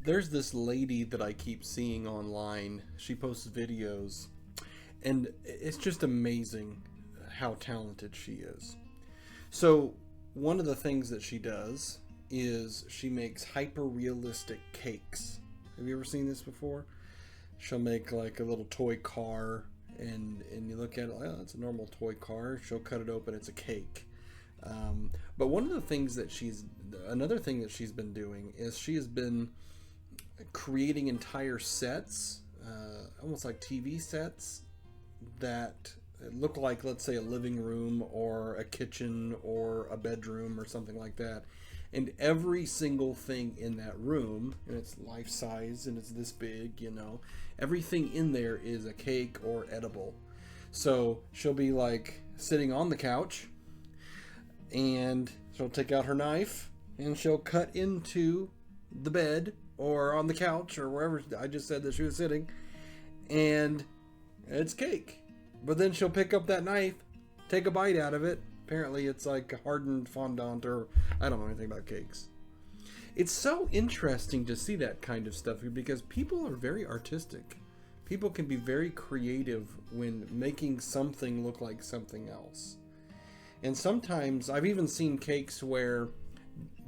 There's this lady that I keep seeing online. She posts videos, and it's just amazing how talented she is. So, one of the things that she does is she makes hyper realistic cakes. Have you ever seen this before? She'll make like a little toy car, and you look at it, like, oh, it's a normal toy car. She'll cut it open, it's a cake. But one of the things that another thing that she's been doing is she has been creating entire sets, almost like TV sets, that look like, let's say, a living room or a kitchen or a bedroom or something like that. And every single thing in that room, and it's life size and it's this big, everything in there is a cake or edible. So she'll be like sitting on the couch, and she'll take out her knife and she'll cut into the bed or on the couch or wherever I just said that she was sitting, and it's cake. But then she'll pick up that knife, take a bite out of it. Apparently it's like hardened fondant, or I don't know anything about cakes. It's so interesting to see that kind of stuff because people are very artistic. People can be very creative when making something look like something else. And sometimes I've even seen cakes where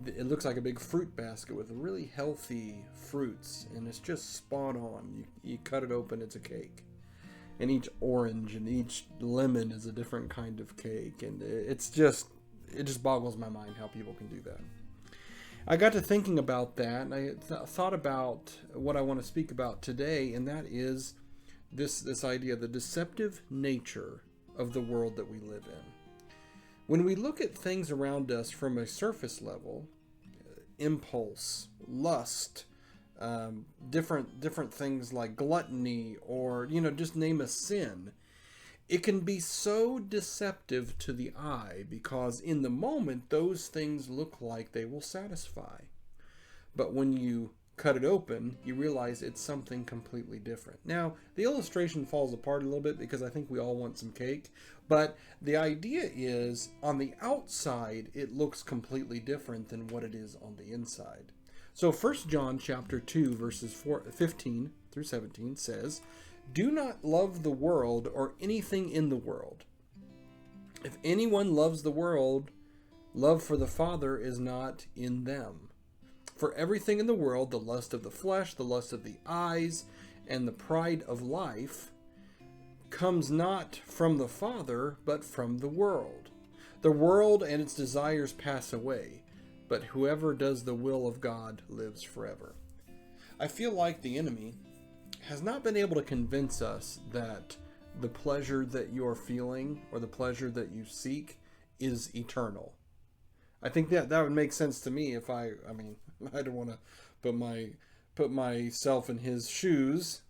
it looks like a big fruit basket with really healthy fruits, and it's just spot on. You cut it open, it's a cake. And each orange and each lemon is a different kind of cake, and it just boggles my mind how people can do that. I got to thinking about that, and I thought about what I want to speak about today, and that is this idea, the deceptive nature of the world that we live in. When we look at things around us from a surface level, impulse, lust, different things like gluttony, or just name a sin, it can be so deceptive to the eye because in the moment those things look like they will satisfy. But when you cut it open, you realize it's something completely different. Now, the illustration falls apart a little bit because I think we all want some cake, but the idea is on the outside it looks completely different than what it is on the inside. So 1 John chapter 2 verses 15 through 17 says, "Do not love the world or anything in the world. If anyone loves the world, love for the Father is not in them. For everything in the world, the lust of the flesh, the lust of the eyes, and the pride of life, comes not from the Father, but from the world. The world and its desires pass away, but whoever does the will of God lives forever." I feel like the enemy has not been able to convince us that the pleasure that you're feeling or the pleasure that you seek is eternal. I think that would make sense to me if I don't want to put myself in his shoes.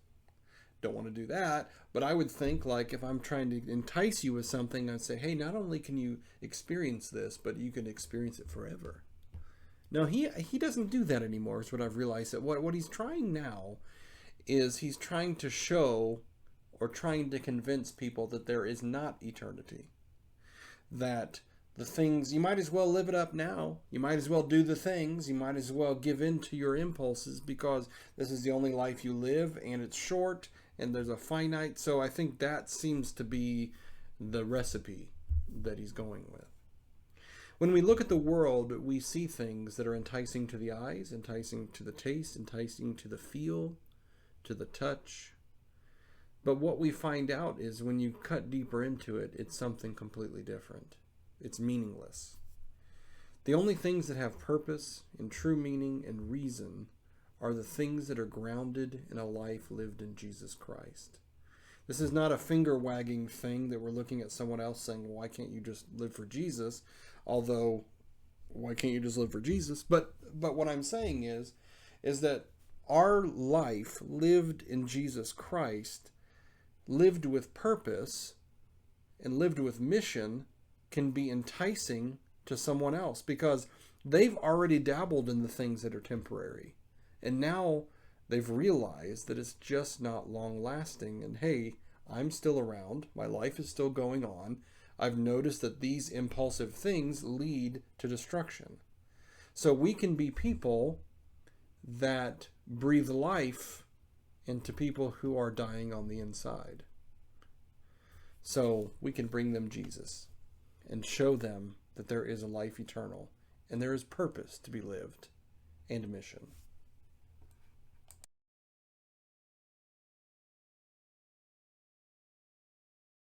Don't want to do that, but I would think, like, if I'm trying to entice you with something, I'd say, hey, not only can you experience this, but you can experience it forever. No, he doesn't do that anymore, is what I've realized. That what he's trying now is he's trying to show or trying to convince people that there is not eternity. That the things, you might as well live it up now. You might as well do the things. You might as well give in to your impulses because this is the only life you live, and it's short, and there's a finite. So I think that seems to be the recipe that he's going with. When we look at the world, we see things that are enticing to the eyes, enticing to the taste, enticing to the feel, to the touch. But what we find out is when you cut deeper into it, it's something completely different. It's meaningless. The only things that have purpose and true meaning and reason are the things that are grounded in a life lived in Jesus Christ. This is not a finger-wagging thing that we're looking at someone else saying, well, why can't you just live for Jesus? Although, why can't you just live for Jesus? But what I'm saying is that our life lived in Jesus Christ, lived with purpose and lived with mission, can be enticing to someone else because they've already dabbled in the things that are temporary. And now They've realized that it's just not long lasting. And hey, I'm still around. My life is still going on. I've noticed that these impulsive things lead to destruction. So we can be people that breathe life into people who are dying on the inside. So we can bring them Jesus and show them that there is a life eternal and there is purpose to be lived and mission.